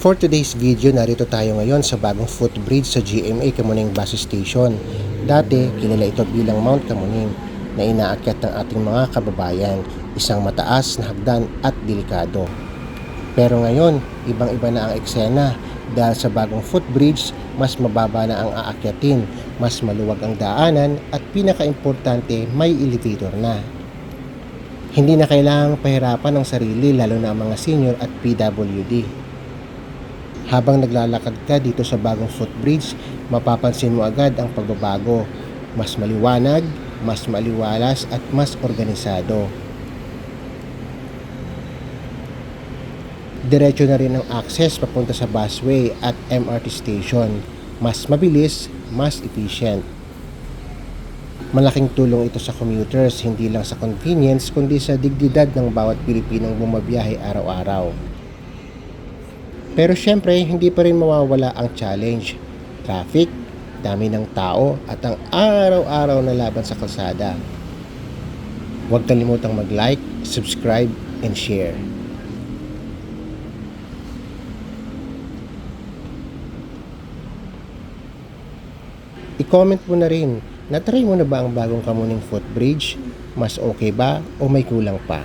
For today's video, narito tayo ngayon sa bagong footbridge sa GMA Kamuning Bus Station. Dati, kilala ito bilang Mount Kamuning na inaakyat ng ating mga kababayan, isang mataas na hagdan at delikado. Pero ngayon, ibang-iba na ang eksena dahil sa bagong footbridge, mas mababa na ang aakyatin, mas maluwag ang daanan at pinaka-importante, may elevator na. Hindi na kailangang pahirapan ang sarili lalo na ang mga senior at PWD. Habang naglalakad ka dito sa bagong footbridge, mapapansin mo agad ang pagbabago. Mas maliwanag, mas maliwalas at mas organisado. Diretso na rin ang access papunta sa busway at MRT station. Mas mabilis, mas efficient. Malaking tulong ito sa commuters, hindi lang sa convenience kundi sa dignidad ng bawat Pilipinong bumabiyahe araw-araw. Pero syempre, hindi pa rin mawawala ang challenge. Traffic, dami ng tao at ang araw-araw na laban sa kalsada. Huwag kalimutang mag-like, subscribe, and share. I-comment mo na rin, natry mo na ba ang bagong Kamuning footbridge? Mas okay ba o may kulang pa?